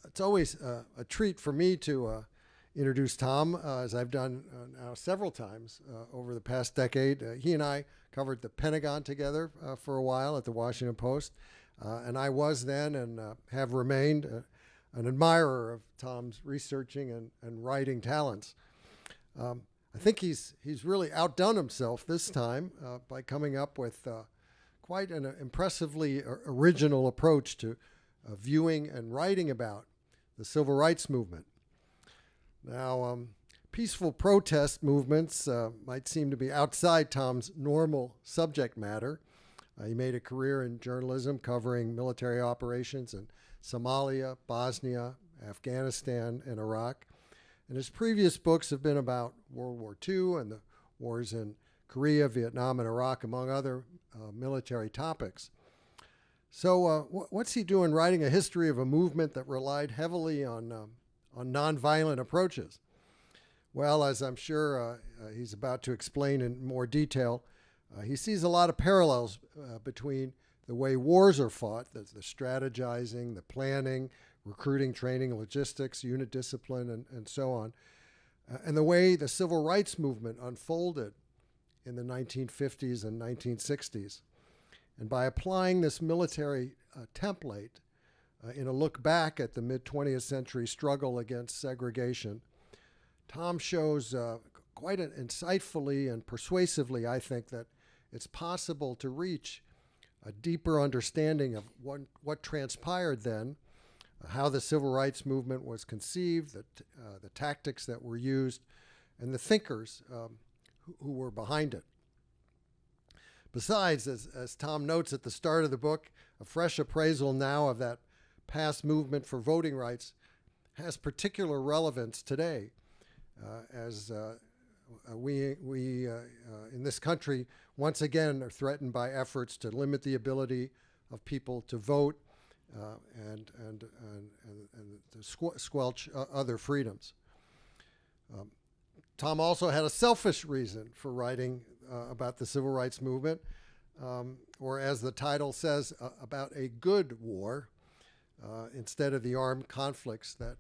It's always a treat for me to introduce Tom, as I've done now several times over the past decade. He and I covered the Pentagon together for a while at the Washington Post, and I was then and have remained an admirer of Tom's researching and writing talents. I think he's really outdone himself this time by coming up with quite an impressively original approach to viewing and writing about the civil rights movement. Now, peaceful protest movements might seem to be outside Tom's normal subject matter. He made a career in journalism covering military operations in Somalia, Bosnia, Afghanistan, and Iraq. And his previous books have been about World War II and the wars in Korea, Vietnam, and Iraq, among other military topics. So what's he doing writing a history of a movement that relied heavily on nonviolent approaches? Well, as I'm sure he's about to explain in more detail, he sees a lot of parallels between the way wars are fought, the strategizing, the planning, recruiting, training, logistics, unit discipline, and so on, and the way the civil rights movement unfolded in the 1950s and 1960s. And by applying this military template in a look back at the mid-20th century struggle against segregation, Tom shows quite insightfully and persuasively, I think, that it's possible to reach a deeper understanding of what transpired then, how the civil rights movement was conceived, the tactics that were used, and the thinkers who were behind it. Besides, as Tom notes at the start of the book, a fresh appraisal now of that past movement for voting rights has particular relevance today, as we in this country once again are threatened by efforts to limit the ability of people to vote and to squelch other freedoms. Tom also had a selfish reason for writing about the civil rights movement, or as the title says, about a good war, instead of the armed conflicts that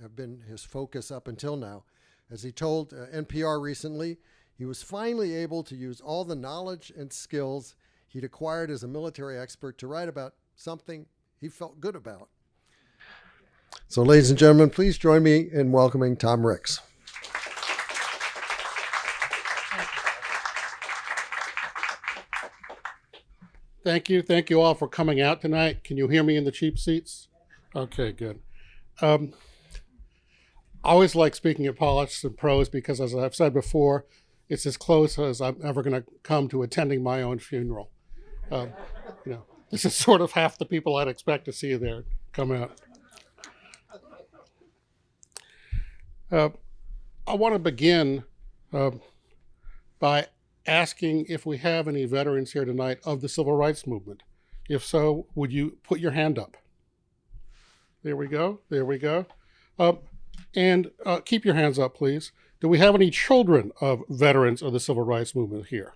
have been his focus up until now. As he told NPR recently, he was finally able to use all the knowledge and skills he'd acquired as a military expert to write about something he felt good about. So, ladies and gentlemen, please join me in welcoming Tom Ricks. Thank you. Thank you all for coming out tonight. Can you hear me in the cheap seats? Okay, good. I always like speaking at politics and prose because, as I've said before, it's as close as I'm ever going to come to attending my own funeral. This is sort of half the people I'd expect to see there come out. I want to begin by asking if we have any veterans here tonight of the civil rights movement. If so, would you put your hand up? There we go. There we go. And keep your hands up, please. Do we have any children of veterans of the civil rights movement here?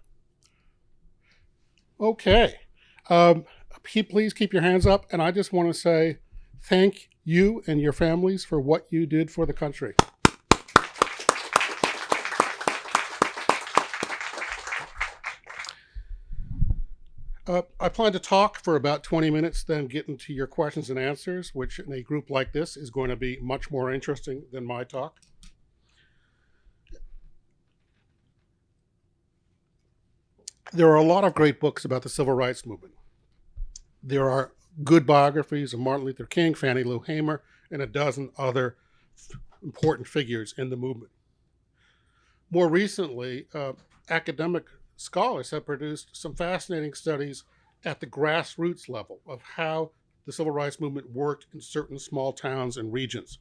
Okay. Please keep your hands up. And I just want to say thank you and your families for what you did for the country. I plan to talk for about 20 minutes, then get into your questions and answers, which in a group like this is going to be much more interesting than my talk. There are a lot of great books about the civil rights movement. There are good biographies of Martin Luther King, Fannie Lou Hamer, and a dozen other important figures in the movement. More recently, academic scholars have produced some fascinating studies at the grassroots level of how the civil rights movement worked in certain small towns and regions.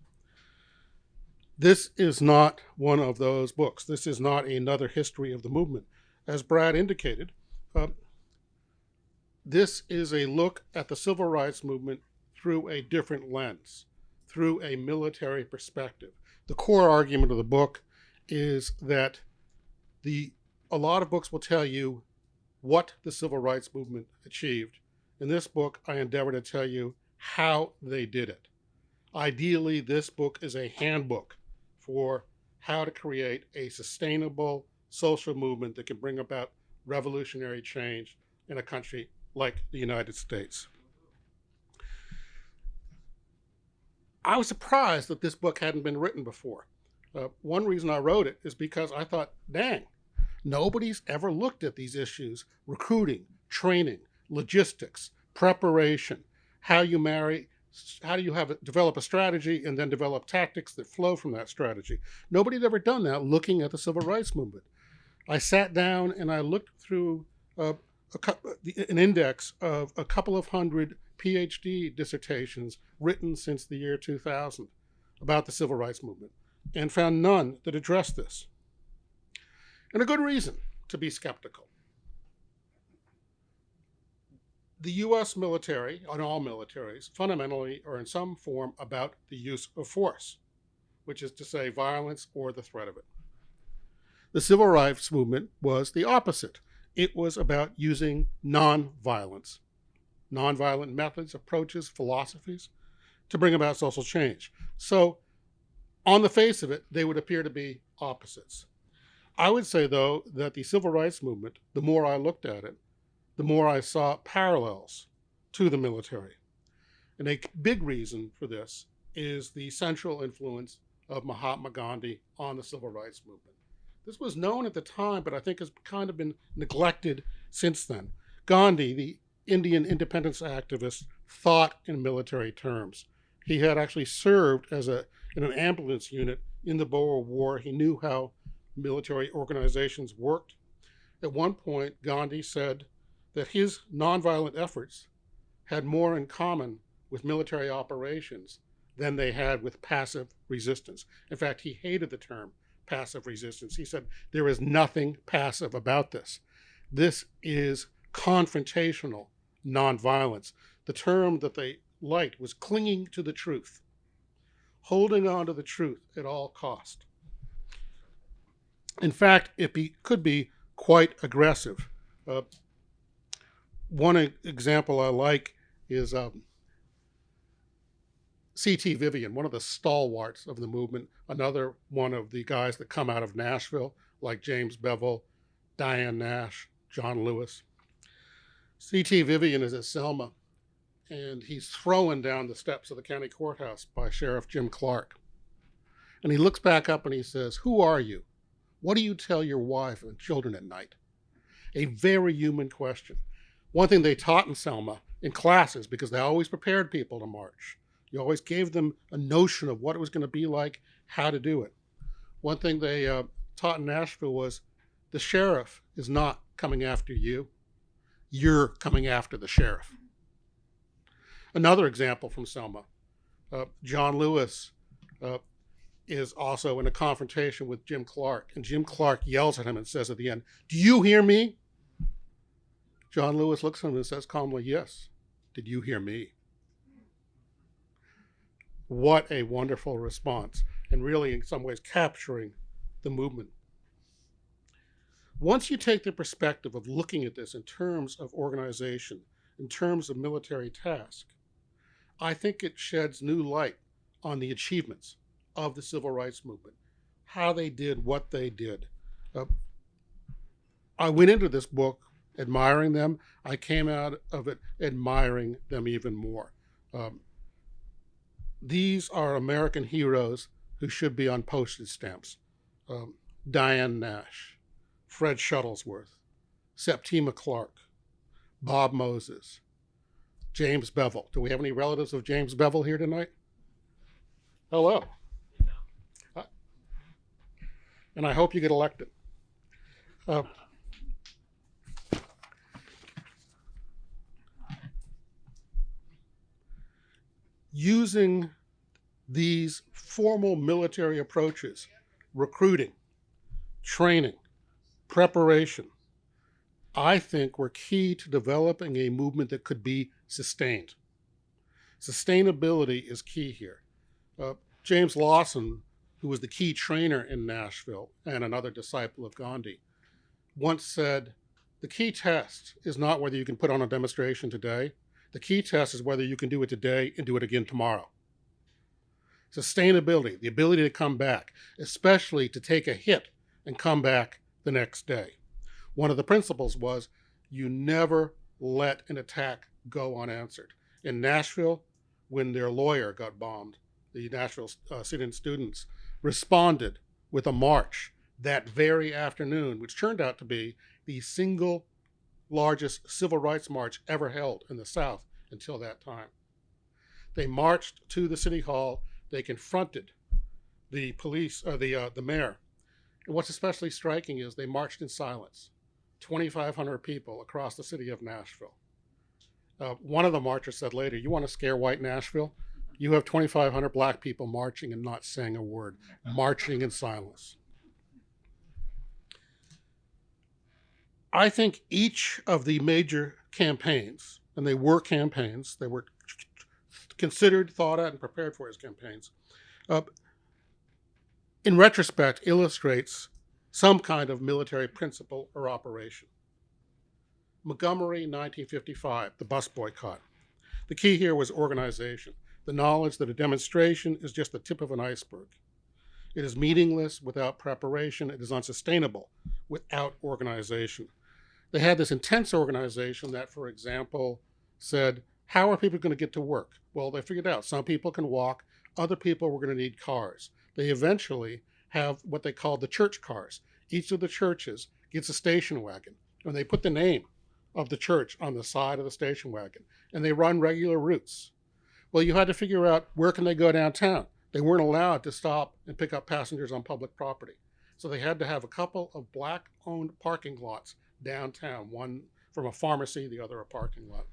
This is not one of those books. This is not another history of the movement. As Brad indicated, this is a look at the civil rights movement through a different lens, through a military perspective. The core argument of the book is that a lot of books will tell you what the civil rights movement achieved. In this book, I endeavor to tell you how they did it. Ideally, this book is a handbook for how to create a sustainable social movement that can bring about revolutionary change in a country like the United States. I was surprised that this book hadn't been written before. One reason I wrote it is because I thought, dang, nobody's ever looked at these issues: recruiting, training, logistics, preparation, how you marry, how do you develop a strategy and then develop tactics that flow from that strategy. Nobody had ever done that looking at the civil rights movement. I sat down and I looked through an index of a couple of hundred PhD dissertations written since the year 2000 about the civil rights movement, and found none that addressed this. And a good reason to be skeptical. The US military, and all militaries, fundamentally are in some form about the use of force, which is to say violence or the threat of it. The civil rights movement was the opposite. It was about using nonviolence, nonviolent methods, approaches, philosophies to bring about social change. So on the face of it, they would appear to be opposites. I would say, though, that the civil rights movement, the more I looked at it, the more I saw parallels to the military. And a big reason for this is the central influence of Mahatma Gandhi on the civil rights movement. This was known at the time, but I think has kind of been neglected since then. Gandhi, the Indian independence activist, thought in military terms. He had actually served in an ambulance unit in the Boer War. He knew how military organizations worked. At one point, Gandhi said that his nonviolent efforts had more in common with military operations than they had with passive resistance. In fact, he hated the term passive resistance. He said, there is nothing passive about this. This is confrontational nonviolence. The term that they liked was clinging to the truth, holding on to the truth at all cost. In fact, it could be quite aggressive. One example I like is C.T. Vivian, one of the stalwarts of the movement, another one of the guys that come out of Nashville, like James Bevel, Diane Nash, John Lewis. C.T. Vivian is at Selma, and he's thrown down the steps of the county courthouse by Sheriff Jim Clark. And he looks back up and he says, "Who are you? What do you tell your wife and children at night?" A very human question. One thing they taught in Selma in classes, because they always prepared people to march, you always gave them a notion of what it was going to be like, how to do it. One thing they taught in Nashville was the sheriff is not coming after you. You're coming after the sheriff. Another example from Selma, John Lewis is also in a confrontation with Jim Clark, and Jim Clark yells at him and says at the end, "Do you hear me?" John Lewis looks at him and says calmly, "Yes. Did you hear me?" What a wonderful response, and really in some ways capturing the movement. Once you take the perspective of looking at this in terms of organization, in terms of military task, I think it sheds new light on the achievements of the civil rights movement, how they did what they did. I went into this book admiring them. I came out of it admiring them even more. These are American heroes who should be on postage stamps. Diane Nash, Fred Shuttlesworth, Septima Clark, Bob Moses, James Bevel. Do we have any relatives of James Bevel here tonight? Hello. And I hope you get elected. Using these formal military approaches, recruiting, training, preparation, I think were key to developing a movement that could be sustained. Sustainability is key here. James Lawson, who was the key trainer in Nashville and another disciple of Gandhi, once said, "The key test is not whether you can put on a demonstration today. The key test is whether you can do it today and do it again tomorrow. Sustainability, the ability to come back, especially to take a hit and come back the next day. One of the principles was you never let an attack go unanswered. In Nashville, when their lawyer got bombed, the Nashville sit-in students responded with a march that very afternoon, which turned out to be the single largest civil rights march ever held in the South until that time. They marched to the city hall. They confronted the police, the mayor. And what's especially striking is they marched in silence. 2,500 people across the city of Nashville. One of the marchers said later, "You want to scare white Nashville? You have 2,500 black people marching and not saying a word, marching in silence." I think each of the major campaigns, and they were campaigns, they were considered, thought out, and prepared for as campaigns, in retrospect illustrates some kind of military principle or operation. Montgomery, 1955, the bus boycott. The key here was organization, the knowledge that a demonstration is just the tip of an iceberg. It is meaningless without preparation. It is unsustainable without organization. They had this intense organization that, for example, said, how are people going to get to work? Well, they figured out some people can walk, other people were going to need cars. They eventually have what they call the church cars. Each of the churches gets a station wagon, and they put the name of the church on the side of the station wagon, and they run regular routes. Well, you had to figure out where can they go downtown. They weren't allowed to stop and pick up passengers on public property. So they had to have a couple of black-owned parking lots downtown, one from a pharmacy, the other a parking lot.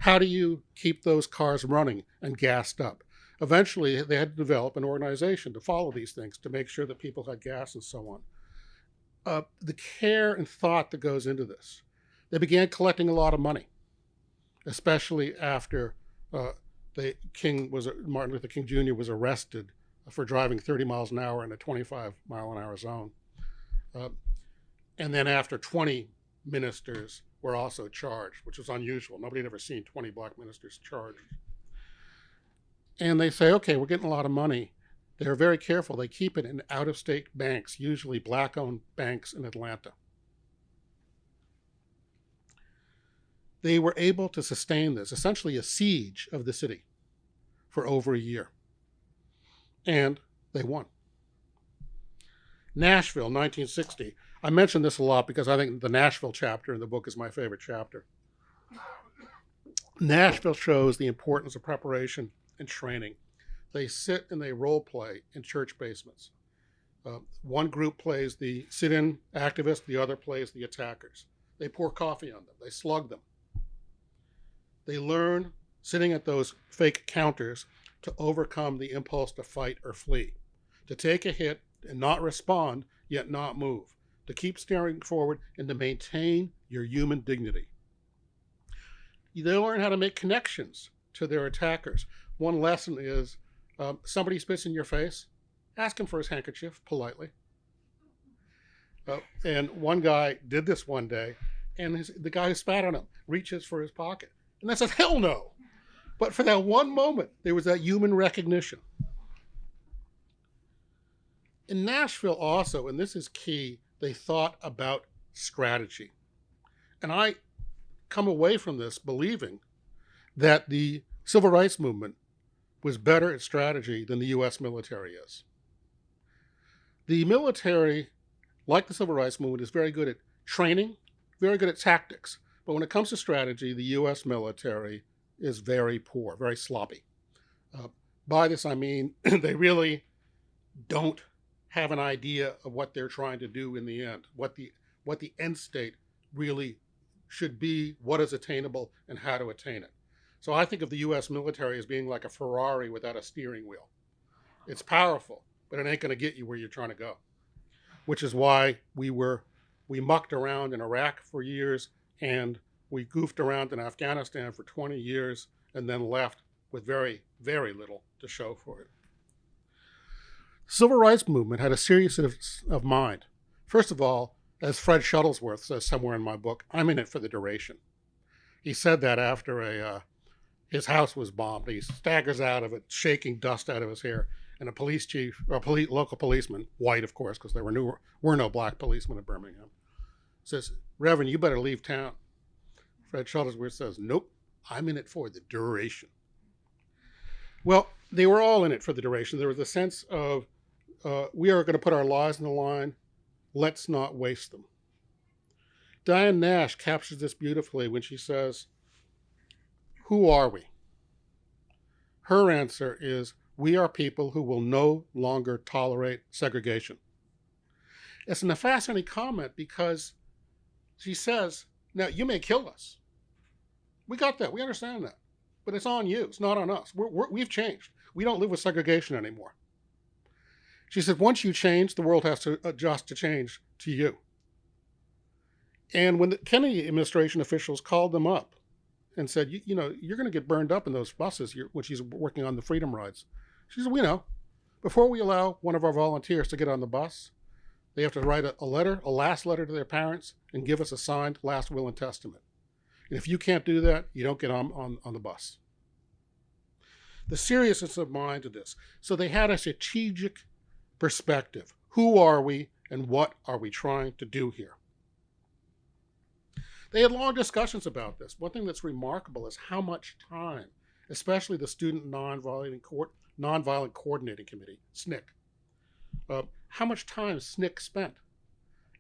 How do you keep those cars running and gassed up? Eventually, they had to develop an organization to follow these things, to make sure that people had gas and so on. The care and thought that goes into this. They began collecting a lot of money, especially after Martin Luther King Jr. was arrested for driving 30 miles an hour in a 25-mile-an-hour zone. And then after 20 ministers were also charged, which was unusual. Nobody had ever seen 20 black ministers charged. And they say, okay, we're getting a lot of money. They're very careful. They keep it in out-of-state banks, usually black-owned banks in Atlanta. They were able to sustain this, essentially a siege of the city, for over a year. And they won. Nashville, 1960. I mention this a lot because I think the Nashville chapter in the book is my favorite chapter. Nashville shows the importance of preparation and training. They sit and they role play in church basements. One group plays the sit-in activists, the other plays the attackers. They pour coffee on them. They slug them. They learn, sitting at those fake counters, to overcome the impulse to fight or flee, to take a hit and not respond, yet not move, to keep staring forward and to maintain your human dignity. They learn how to make connections to their attackers. One lesson is somebody spits in your face, ask him for his handkerchief politely. And one guy did this one day, and the guy who spat on him reaches for his pocket. And I said, hell no. But for that one moment, there was that human recognition. In Nashville also, and this is key, they thought about strategy. And I come away from this believing that the civil rights movement was better at strategy than the U.S. military is. The military, like the civil rights movement, is very good at training, very good at tactics. But when it comes to strategy, the U.S. military is very poor, very sloppy. By this, I mean they really don't have an idea of what they're trying to do in the end, what the end state really should be, what is attainable, and how to attain it. So I think of the U.S. military as being like a Ferrari without a steering wheel. It's powerful, but it ain't going to get you where you're trying to go, which is why we mucked around in Iraq for years, and we goofed around in Afghanistan for 20 years and then left with very, very little to show for it. The civil rights movement had a series of mind. First of all, as Fred Shuttlesworth says somewhere in my book, I'm in it for the duration. He said that after his house was bombed. He staggers out of it, shaking dust out of his hair. And a police chief, or local policeman, white of course, because there were no black policemen in Birmingham, says, "Reverend, you better leave town." Fred Shuttlesworth says, "Nope, I'm in it for the duration." Well, they were all in it for the duration. There was a sense of, we are going to put our lives on the line. Let's not waste them. Diane Nash captures this beautifully when she says, "Who are we?" Her answer is, we are people who will no longer tolerate segregation. It's a fascinating comment because she says, now you may kill us. We got that. We understand that. But it's on you. It's not on us. We've changed. We don't live with segregation anymore. She said, once you change, the world has to adjust to change to you. And when the Kennedy administration officials called them up and said, you know, you're going to get burned up in those buses when she's working on the freedom rides. She said, we know. Before we allow one of our volunteers to get on the bus, they have to write a last letter to their parents, and give us a signed last will and testament. And if you can't do that, you don't get on the bus. The seriousness of mind to this. So they had a strategic perspective. Who are we and what are we trying to do here? They had long discussions about this. One thing that's remarkable is how much time, especially the Student Nonviolent Coordinating Committee, SNCC, how much time SNCC spent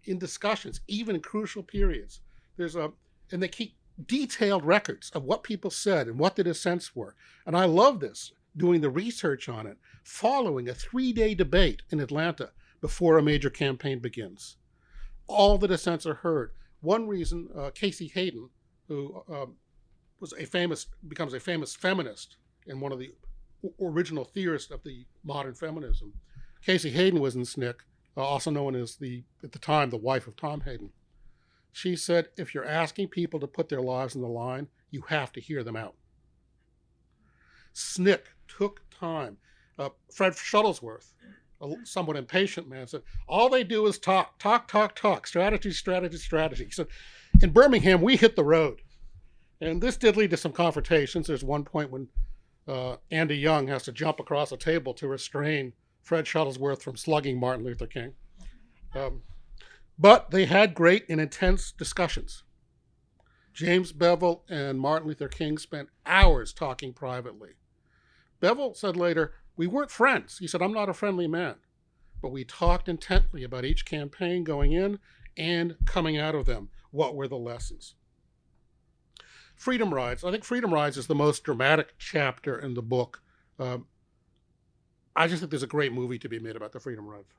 in discussions, even in crucial periods. And they keep detailed records of what people said and what the dissents were. And I love this, doing the research on it, following a 3-day debate in Atlanta before a major campaign begins. All the dissents are heard. One reason, Casey Hayden, who becomes a famous feminist and one of the original theorists of the modern feminism. Casey Hayden was in SNCC, also known as at the time, the wife of Tom Hayden. She said, if you're asking people to put their lives on the line, you have to hear them out. SNCC took time. Fred Shuttlesworth, a somewhat impatient man, said, all they do is talk, strategy. He said, in Birmingham, we hit the road. And this did lead to some confrontations. There's one point when Andy Young has to jump across a table to restrain Fred Shuttlesworth from slugging Martin Luther King. But they had great and intense discussions. James Bevel and Martin Luther King spent hours talking privately. Bevel said later, we weren't friends. He said, I'm not a friendly man. But we talked intently about each campaign going in and coming out of them. What were the lessons? Freedom Rides. I think Freedom Rides is the most dramatic chapter in the book. I just think there's a great movie to be made about the Freedom Rides.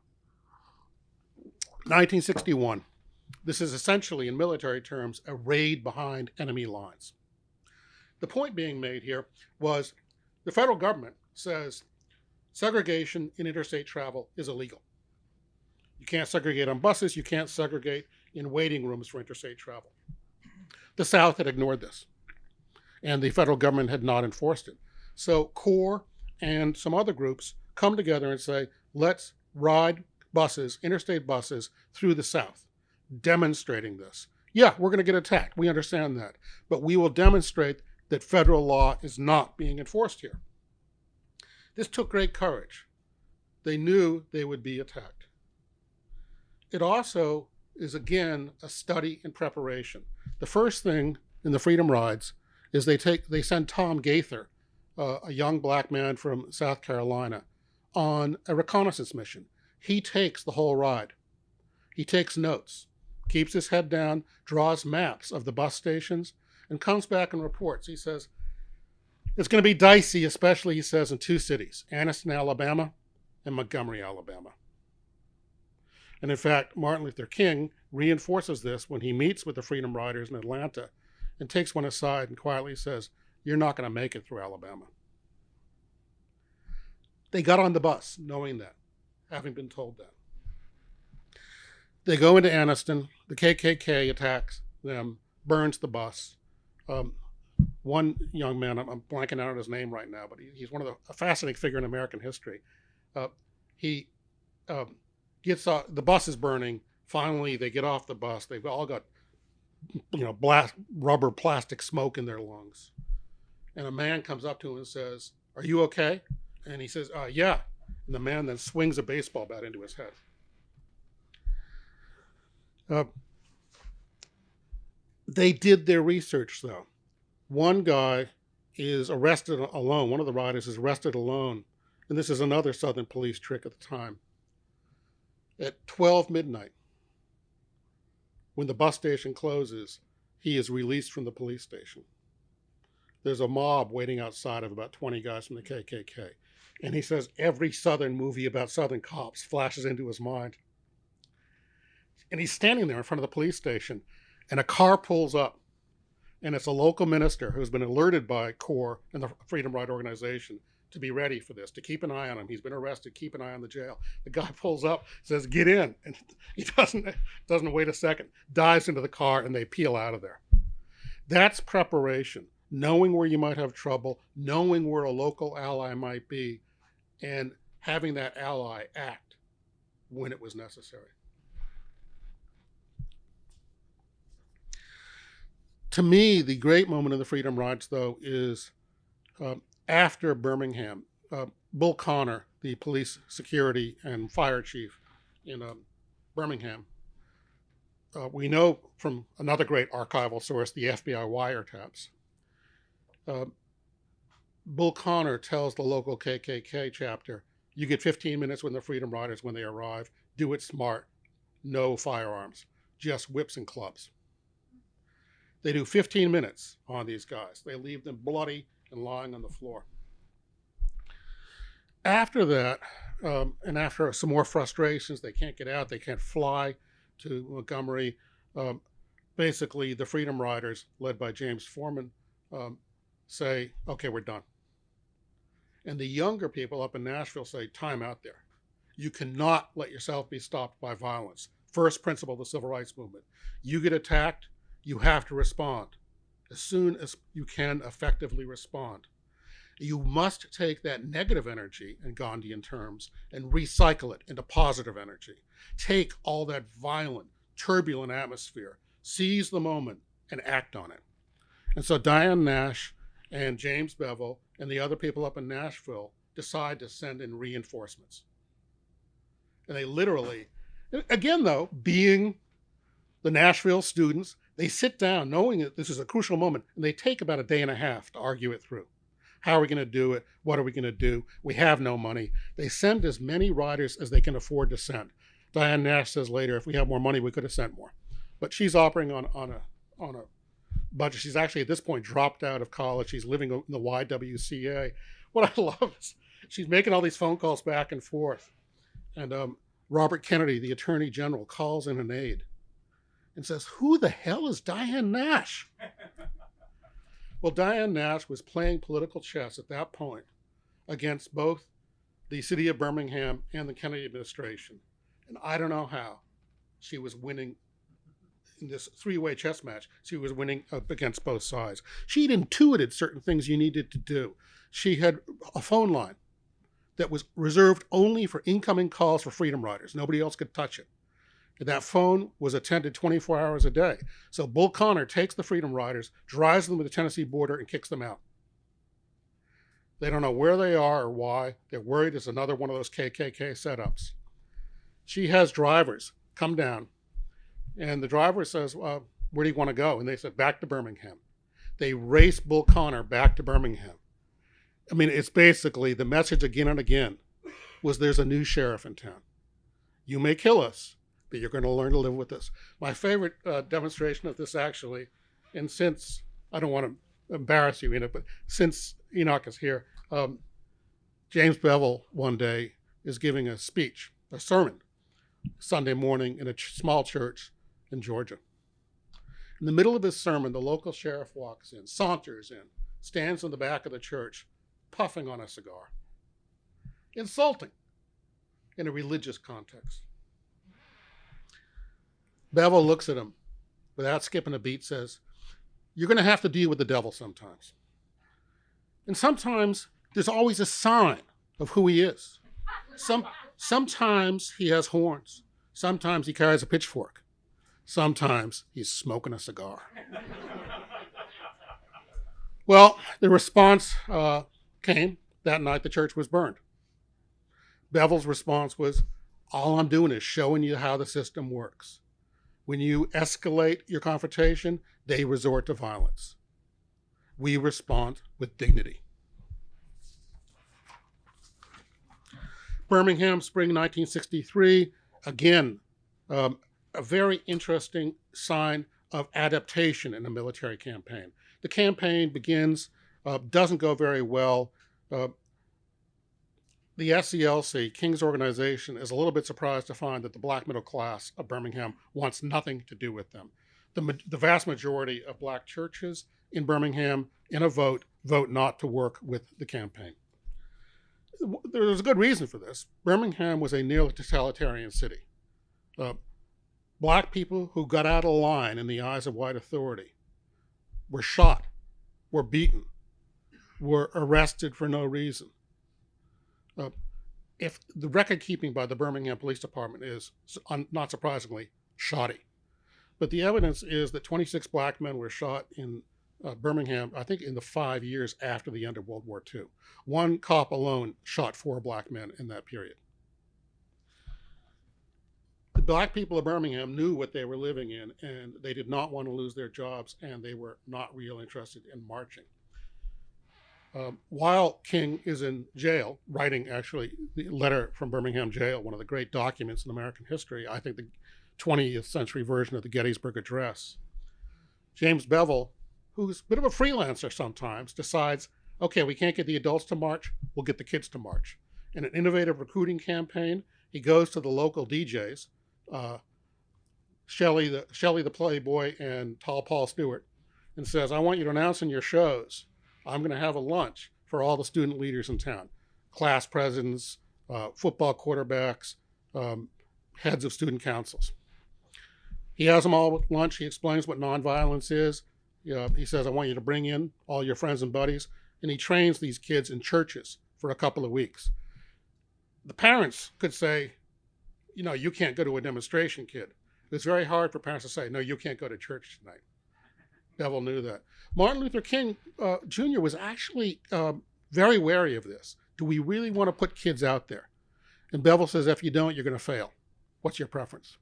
1961. This is essentially, in military terms, a raid behind enemy lines. The point being made here was the federal government says segregation in interstate travel is illegal. You can't segregate on buses. You can't segregate in waiting rooms for interstate travel. The South had ignored this, and the federal government had not enforced it. So CORE and some other groups come together and say, let's ride buses, interstate buses, through the South, demonstrating this. Yeah, we're going to get attacked. We understand that. But we will demonstrate that federal law is not being enforced here. This took great courage. They knew they would be attacked. It also is, again, a study in preparation. The first thing in the Freedom Rides is they send Tom Gaither, a young black man from South Carolina, on a reconnaissance mission. He takes the whole ride. He takes notes, keeps his head down, draws maps of the bus stations, and comes back and reports. He says, it's going to be dicey, especially, he says, in 2 cities, Anniston, Alabama, and Montgomery, Alabama. And in fact, Martin Luther King reinforces this when he meets with the Freedom Riders in Atlanta and takes one aside and quietly says, you're not going to make it through Alabama. They got on the bus knowing that, having been told that. They go into Anniston. The KKK attacks them, burns the bus. One young man, I'm blanking out on his name right now, but he's one of a fascinating figure in American history. He gets the bus is burning. Finally, they get off the bus. They've all got, rubber plastic smoke in their lungs. and a man comes up to him and says, "Are you okay?" And he says, "Yeah." And the man then swings a baseball bat into his head. They did their research, though. One guy is arrested alone. One of the riders is arrested alone. And this is another Southern police trick at the time. At 12 midnight, when the bus station closes, he is released from the police station. There's a mob waiting outside of about 20 guys from the KKK. And he says every Southern movie about Southern cops flashes into his mind. And he's standing there in front of the police station, and a car pulls up, and it's a local minister who's been alerted by CORE and the Freedom Ride organization to be ready for this, to keep an eye on him. He's been arrested, keep an eye on the jail. The guy pulls up, says, "Get in." And he doesn't wait a second, dives into the car, and they peel out of there. That's preparation, knowing where you might have trouble, knowing where a local ally might be, and having that ally act when it was necessary. To me, the great moment of the Freedom Rides, though, is after Birmingham. Bull Connor, the police security and fire chief in Birmingham, we know from another great archival source, the FBI wiretaps. Bull Connor tells the local KKK chapter, "You get 15 minutes with the Freedom Riders when they arrive. Do it smart. No firearms, just whips and clubs." They do 15 minutes on these guys. They leave them bloody and lying on the floor. After that, and after some more frustrations, they can't get out, they can't fly to Montgomery. Basically, the Freedom Riders, led by James Foreman, say, "Okay, we're done." And the younger people up in Nashville say, "Time out there. You cannot let yourself be stopped by violence. First principle of the Civil Rights Movement. You get attacked, you have to respond. As soon as you can effectively respond. You must take that negative energy, in Gandhian terms, and recycle it into positive energy. Take all that violent, turbulent atmosphere, seize the moment, and act on it." And so Diane Nash and James Bevel and the other people up in Nashville decide to send in reinforcements. And they literally, again though, being the Nashville students, they sit down knowing that this is a crucial moment, and they take about a day and a half to argue it through. How are we going to do it? What are we going to do? We have no money. They send as many riders as they can afford to send. Diane Nash says later, if we had more money, we could have sent more. But she's operating on a budget. She's actually at this point dropped out of college. She's living in the YWCA. What I love is she's making all these phone calls back and forth. And Robert Kennedy, the Attorney General, calls in an aide and says, "Who the hell is Diane Nash?" Well, Diane Nash was playing political chess at that point against both the city of Birmingham and the Kennedy administration. And I don't know how she was winning in this three-way chess match. She was winning up against both sides. She'd intuited certain things you needed to do. She had a phone line that was reserved only for incoming calls for Freedom Riders. Nobody else could touch it. That phone was attended 24 hours a day. So Bull Connor takes the Freedom Riders, drives them to the Tennessee border, and kicks them out. They don't know where they are or why. They're worried it's another one of those KKK setups. She has drivers come down, and the driver says, "Where do you want to go?" And they said, "Back to Birmingham." They race Bull Connor back to Birmingham. I mean, it's basically the message again and again was there's a new sheriff in town. You may kill us, but you're going to learn to live with this. My favorite demonstration of this, actually, and since, I don't want to embarrass you, Enoch, but since Enoch is here, James Bevel one day is giving a speech, a sermon, Sunday morning in a small church in Georgia. In the middle of his sermon, the local sheriff walks in, saunters in, stands in the back of the church, puffing on a cigar. Insulting in a religious context. Bevel looks at him, without skipping a beat, says, "You're going to have to deal with the devil sometimes. And sometimes there's always a sign of who he is. Sometimes he has horns. Sometimes he carries a pitchfork. Sometimes he's smoking a cigar." Well, the response came that night. The church was burned. Bevel's response was, all I'm doing is showing you how the system works. When you escalate your confrontation, they resort to violence. We respond with dignity. Birmingham Spring 1963, again, a very interesting sign of adaptation in a military campaign. The campaign begins, doesn't go very well. The SCLC, King's organization, is a little bit surprised to find that the black middle class of Birmingham wants nothing to do with them. The vast majority of black churches in Birmingham, in a vote not to work with the campaign. There's a good reason for this. Birmingham was a nearly totalitarian city. Black people who got out of line in the eyes of white authority were shot, were beaten, were arrested for no reason. If the record keeping by the Birmingham Police Department is, not surprisingly, shoddy. But the evidence is that 26 black men were shot in Birmingham, I think in the 5 years after the end of World War II. One cop alone shot 4 black men in that period. The black people of Birmingham knew what they were living in, and they did not want to lose their jobs, and they were not real interested in marching. While King is in jail, writing actually the letter from Birmingham jail, one of the great documents in American history, I think the 20th century version of the Gettysburg Address, James Bevel, who's a bit of a freelancer sometimes, decides, okay, we can't get the adults to march, we'll get the kids to march. In an innovative recruiting campaign, he goes to the local DJs, Shelley the Playboy and Tall Paul Stewart, and says, I want you to announce in your shows, I'm going to have a lunch for all the student leaders in town, class presidents, football quarterbacks, heads of student councils. He has them all with lunch. He explains what nonviolence is. He says, I want you to bring in all your friends and buddies. And he trains these kids in churches for a couple of weeks. The parents could say, you can't go to a demonstration, kid. It's very hard for parents to say, no, you can't go to church tonight. Bevel knew that. Martin Luther King Jr. was actually very wary of this. Do we really want to put kids out there? And Bevel says, if you don't, you're going to fail. What's your preference?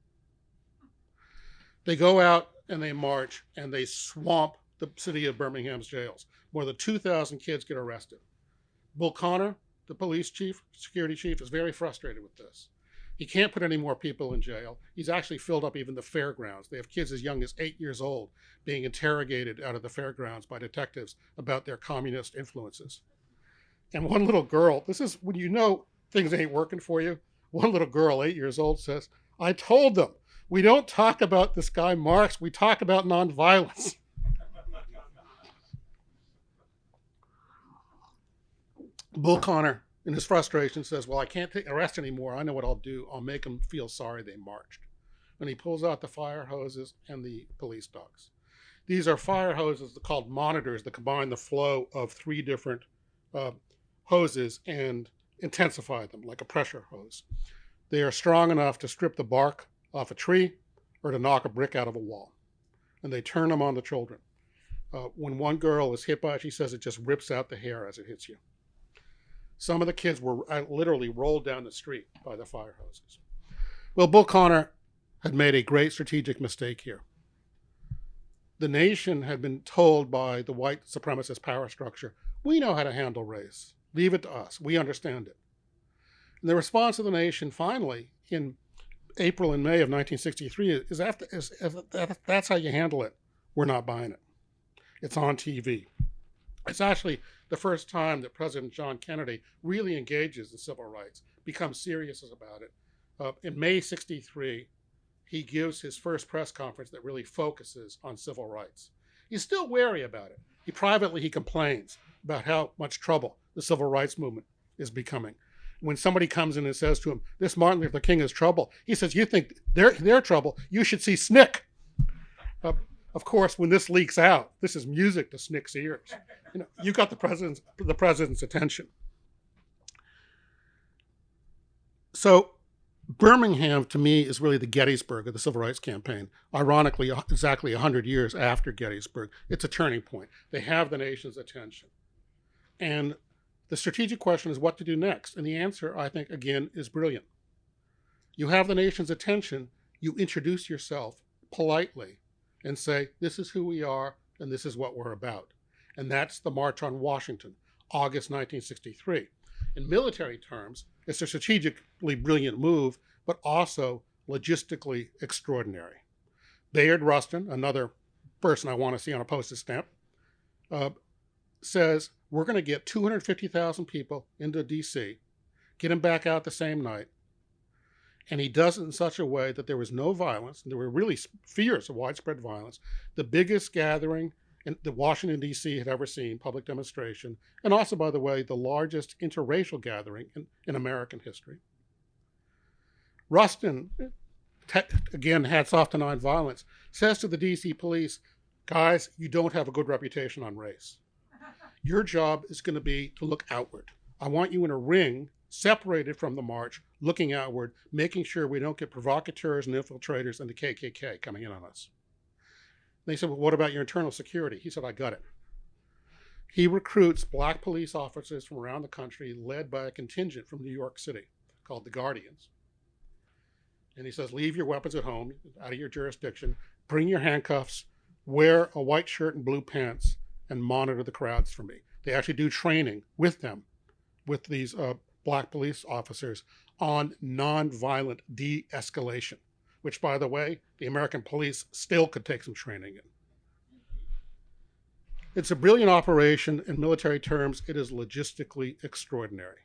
They go out and they march and they swamp the city of Birmingham's jails. More than 2,000 kids get arrested. Bull Connor, the police chief, security chief, is very frustrated with this. He can't put any more people in jail. He's actually filled up even the fairgrounds. They have kids as young as 8 years old being interrogated out of the fairgrounds by detectives about their communist influences. And one little girl, this is when you know things ain't working for you. One little girl, 8 years old, says, I told them, we don't talk about this guy Marx, we talk about nonviolence. Bull Connor, in his frustration, says, well, I can't arrest anymore. I know what I'll do. I'll make them feel sorry they marched. And he pulls out the fire hoses and the police dogs. These are fire hoses called monitors that combine the flow of 3 different hoses and intensify them like a pressure hose. They are strong enough to strip the bark off a tree or to knock a brick out of a wall. And they turn them on the children. When one girl is hit by it, she says it just rips out the hair as it hits you. Some of the kids were literally rolled down the street by the fire hoses. Well, Bull Connor had made a great strategic mistake here. The nation had been told by the white supremacist power structure, we know how to handle race. Leave it to us. We understand it. And the response of the nation finally in April and May of 1963 is that's how you handle it. We're not buying it. It's on TV. It's actually the first time that President John Kennedy really engages in civil rights, becomes serious about it. In May 63, he gives his first press conference that really focuses on civil rights. He's still wary about it. He complains about how much trouble the civil rights movement is becoming. When somebody comes in and says to him, this Martin Luther King is trouble, he says, you think they're trouble, you should see SNCC. Of course, when this leaks out, this is music to SNCC's ears. You got the president's attention. So Birmingham, to me, is really the Gettysburg of the Civil Rights Campaign. Ironically, exactly 100 years after Gettysburg, it's a turning point. They have the nation's attention. And the strategic question is what to do next. And the answer, I think, again, is brilliant. You have the nation's attention, you introduce yourself politely and say, this is who we are and this is what we're about. And that's the March on Washington, August 1963. In military terms, it's a strategically brilliant move, but also logistically extraordinary. Bayard Rustin, another person I want to see on a postage stamp, says, we're going to get 250,000 people into D.C., get them back out the same night, and he does it in such a way that there was no violence, and there were really fears of widespread violence, the biggest gathering that Washington, D.C. had ever seen, public demonstration, and also, by the way, the largest interracial gathering in American history. Rustin, again, hats off to nonviolence, says to the D.C. police, guys, you don't have a good reputation on race. Your job is going to be to look outward. I want you in a ring, separated from the march, looking outward, making sure we don't get provocateurs and infiltrators and the KKK coming in on us. They said, well, what about your internal security? He said, I got it. He recruits black police officers from around the country, led by a contingent from New York City called the Guardians. And he says, leave your weapons at home, out of your jurisdiction, bring your handcuffs, wear a white shirt and blue pants, and monitor the crowds for me. They actually do training with them, with these black police officers, on nonviolent de-escalation, which, by the way, the American police still could take some training in. It's a brilliant operation. In military terms, it is logistically extraordinary.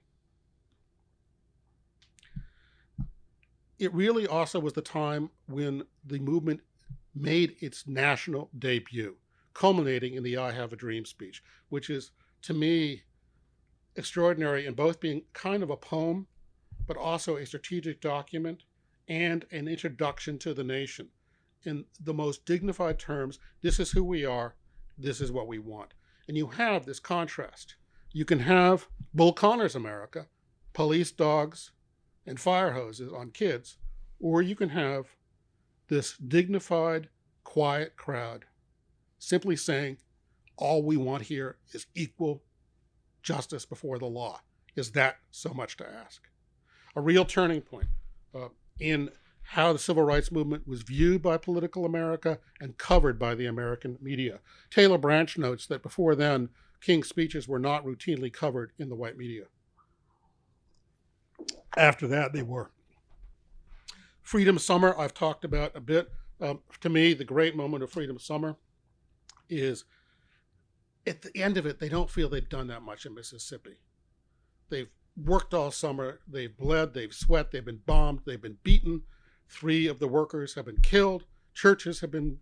It really also was the time when the movement made its national debut, culminating in the I Have a Dream speech, which is, to me, extraordinary in both being kind of a poem, but also a strategic document and an introduction to the nation. In the most dignified terms, this is who we are, this is what we want. And you have this contrast. You can have Bull Connor's America, police dogs and fire hoses on kids, or you can have this dignified, quiet crowd simply saying, all we want here is equal justice before the law. Is that so much to ask? A real turning point in how the civil rights movement was viewed by political America and covered by the American media. Taylor Branch notes that before then, King's speeches were not routinely covered in the white media. After that, they were. Freedom Summer, I've talked about a bit. To me, the great moment of Freedom Summer is, at the end of it, they don't feel they've done that much in Mississippi. They've worked all summer, they've bled, they've sweat, they've been bombed, they've been beaten. 3 of the workers have been killed, churches have been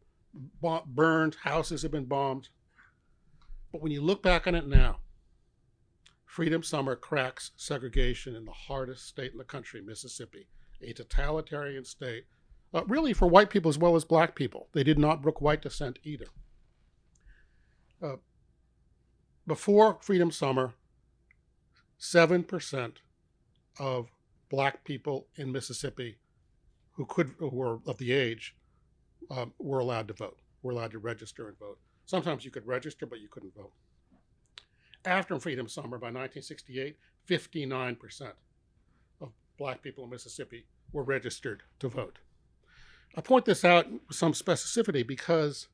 burned, houses have been bombed. But when you look back on it now, Freedom Summer cracks segregation in the hardest state in the country, Mississippi, a totalitarian state, really for white people as well as black people. They did not brook white descent either. Before Freedom Summer, 7% of black people in Mississippi who were of the age were allowed to vote, were allowed to register and vote. Sometimes you could register, but you couldn't vote. After Freedom Summer, by 1968, 59% of black people in Mississippi were registered to vote. I point this out with some specificity because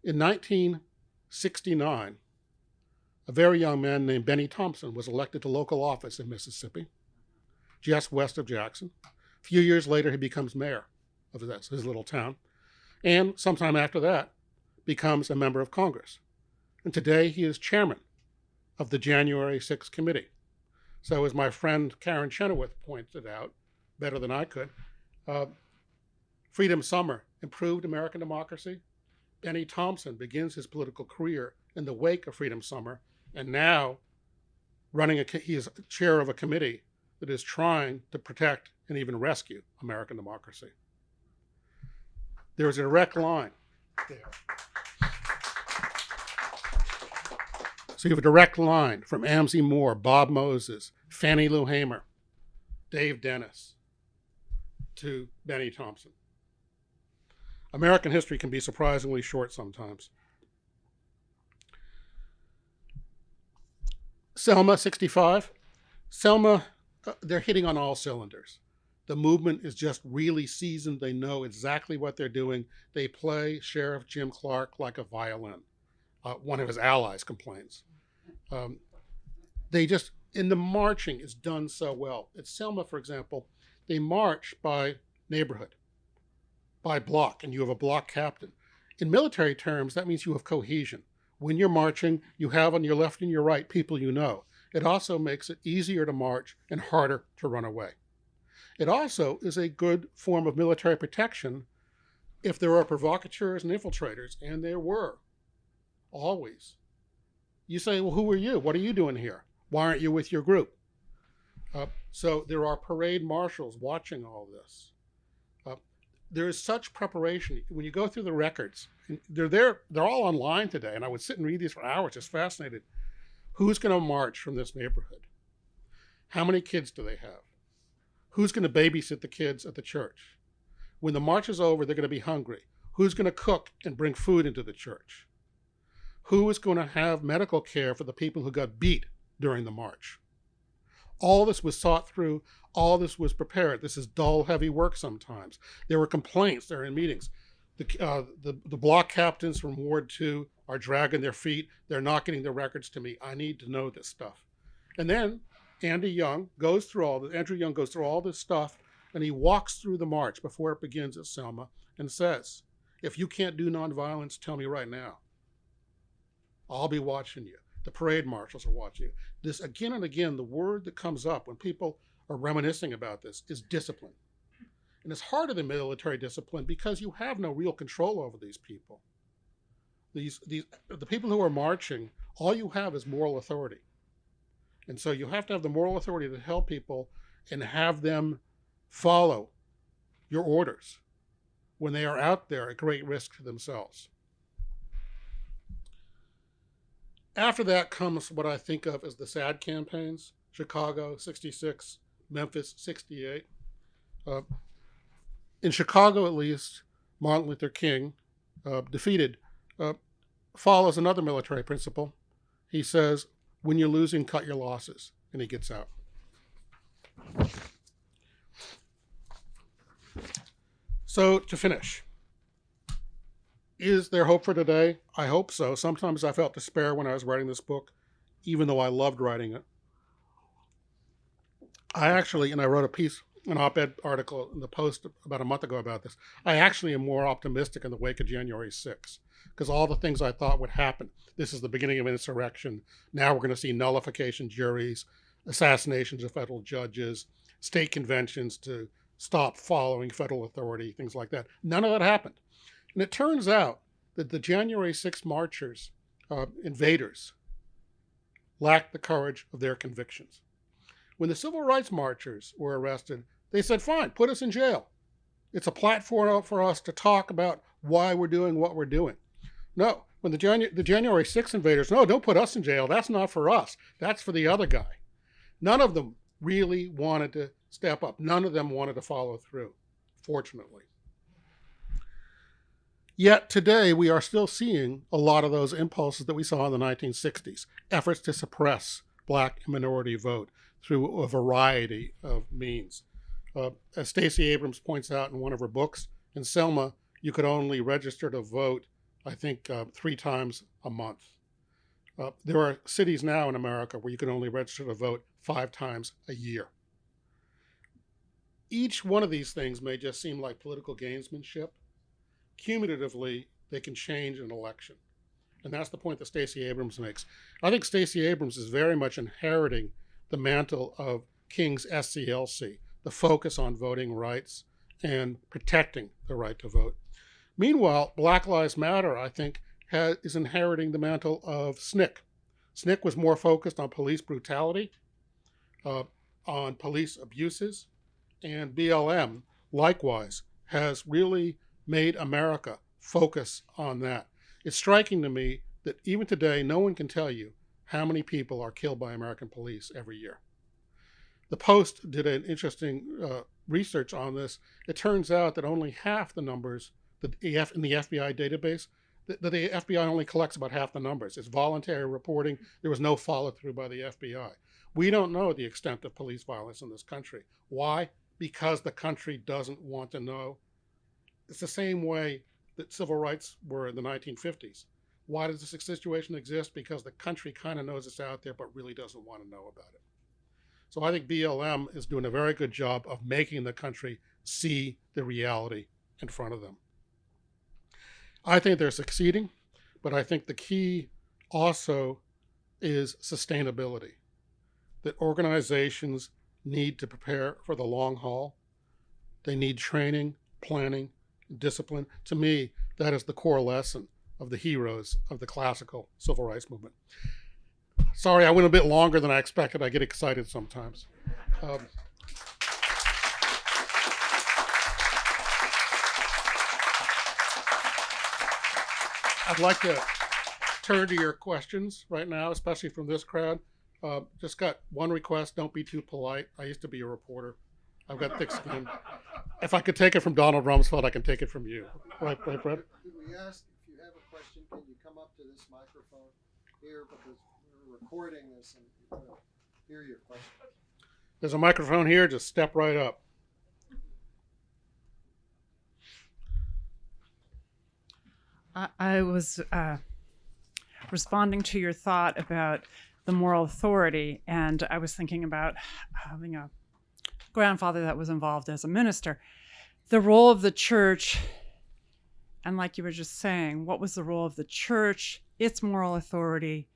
in 1969, a very young man named Benny Thompson was elected to local office in Mississippi, just west of Jackson. A few years later, he becomes mayor of his little town, and sometime after that, becomes a member of Congress. And today, he is chairman of the January 6th committee. So as my friend Karen Chenoweth pointed out, better than I could, Freedom Summer improved American democracy. Benny Thompson begins his political career in the wake of Freedom Summer, and now he is chair of a committee that is trying to protect and even rescue American democracy. There is a direct line there. So you have a direct line from Amzie Moore, Bob Moses, Fannie Lou Hamer, Dave Dennis, to Benny Thompson. American history can be surprisingly short sometimes. Selma, 65. Selma, they're hitting on all cylinders. The movement is just really seasoned. They know exactly what they're doing. They play Sheriff Jim Clark like a violin. One of his allies complains. In the marching is done so well. At Selma, for example, they march by neighborhood, by block, and you have a block captain. In military terms, that means you have cohesion. When you're marching, you have on your left and your right people you know. It also makes it easier to march and harder to run away. It also is a good form of military protection if there are provocateurs and infiltrators, and there were, always. You say, well, who are you? What are you doing here? Why aren't you with your group? So there are parade marshals watching all this. There is such preparation. When you go through the records, they're all online today, and I would sit and read these for hours, just fascinated. Who's going to march from this neighborhood? How many kids do they have? Who's going to babysit the kids at the church? When the march is over, they're going to be hungry. Who's going to cook and bring food into the church? Who is going to have medical care for the people who got beat during the march? All this was thought through. All this was prepared. This is dull, heavy work sometimes. There were complaints. They're in meetings. The block captains from Ward 2 are dragging their feet. They're not getting the records to me. I need to know this stuff. And then Andrew Young goes through all this stuff, and he walks through the march before it begins at Selma and says, if you can't do nonviolence, tell me right now. I'll be watching you. The parade marshals are watching you. This, again and again, the word that comes up when people are reminiscing about this is discipline. And it's harder than military discipline because you have no real control over these people. The people who are marching, all you have is moral authority. And so you have to have the moral authority to help people and have them follow your orders when they are out there at great risk to themselves. After that comes what I think of as the sad campaigns: Chicago, 66, Memphis, 68. In Chicago, at least, Martin Luther King, defeated, follows another military principle. He says, when you're losing, cut your losses, and he gets out. So to finish, is there hope for today? I hope so. Sometimes I felt despair when I was writing this book, even though I loved writing it. I wrote a piece, an op-ed article in the Post about a month ago about this. I actually am more optimistic in the wake of January 6th, because all the things I thought would happen. This is the beginning of insurrection. Now we're going to see nullification juries, assassinations of federal judges, state conventions to stop following federal authority, things like that. None of that happened. And it turns out that the January 6th marchers, invaders, lacked the courage of their convictions. When the civil rights marchers were arrested, they said, fine, put us in jail. It's a platform for us to talk about why we're doing what we're doing. No, when the January 6th invaders, no, don't put us in jail. That's not for us. That's for the other guy. None of them really wanted to step up. None of them wanted to follow through, fortunately. Yet today, we are still seeing a lot of those impulses that we saw in the 1960s, efforts to suppress Black and minority vote through a variety of means. As Stacey Abrams points out in one of her books, in Selma, you could only register to vote, I think, 3 times a month. There are cities now in America where you can only register to vote 5 times a year. Each one of these things may just seem like political gamesmanship. Cumulatively, they can change an election. And that's the point that Stacey Abrams makes. I think Stacey Abrams is very much inheriting the mantle of King's SCLC, the focus on voting rights and protecting the right to vote. Meanwhile, Black Lives Matter, I think, is inheriting the mantle of SNCC. SNCC was more focused on police brutality, on police abuses, and BLM, likewise, has really made America focus on that. It's striking to me that even today, no one can tell you how many people are killed by American police every year. The Post did an interesting research on this, it turns out that only half the numbers that in the FBI database, that the FBI only collects about half the numbers. It's voluntary reporting. There was no follow through by the FBI. We don't know the extent of police violence in this country. Why? Because the country doesn't want to know. It's the same way that civil rights were in the 1950s. Why does this situation exist? Because the country kind of knows it's out there, but really doesn't want to know about it. So I think BLM is doing a very good job of making the country see the reality in front of them. I think they're succeeding, but I think the key also is sustainability, that organizations need to prepare for the long haul. They need training, planning, discipline. To me, that is the core lesson of the heroes of the classical civil rights movement. Sorry, I went a bit longer than I expected. I get excited sometimes. I'd like to turn to your questions right now, especially from this crowd. Just got one request: don't be too polite. I used to be a reporter. I've got thick skin. If I could take it from Donald Rumsfeld, I can take it from you. Right, Brett? We ask if you have a question, can you come up to this microphone here, because we're recording this and we want to hear your question. There's a microphone here. Just step right up. I was responding to your thought about the moral authority, and I was thinking about having a grandfather that was involved as a minister. The role of the church, and like you were just saying, what was the role of the church, its moral authority,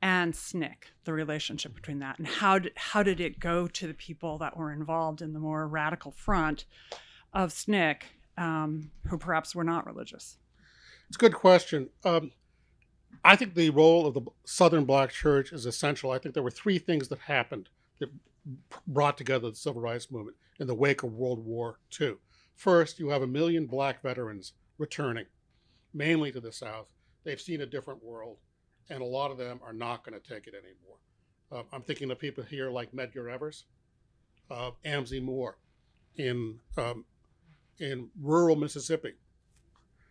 and SNCC, the relationship between that, and how did it go to the people that were involved in the more radical front of SNCC, who perhaps were not religious? It's a good question. I think the role of the Southern Black Church is essential. I think there were three things that happened that brought together the Civil Rights Movement in the wake of World War II. First, you have 1 million Black veterans returning, mainly to the South. They've seen a different world, and a lot of them are not going to take it anymore. I'm thinking of people here like Medgar Evers, Amzie Moore in rural Mississippi.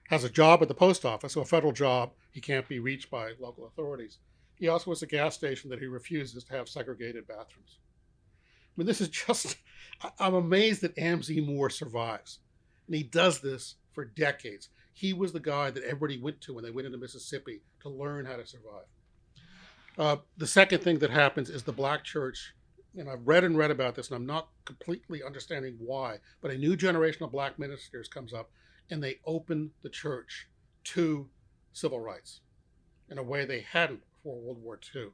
Has a job at the post office, so a federal job. He can't be reached by local authorities. He also has a gas station that he refuses to have segregated bathrooms. I mean, this is just, I'm amazed that Amzie Moore survives. And he does this for decades. He was the guy that everybody went to when they went into Mississippi to learn how to survive. The second thing that happens is the Black church, and I've read about this, and I'm not completely understanding why, but a new generation of Black ministers comes up, and they open the church to civil rights in a way they hadn't before World War II.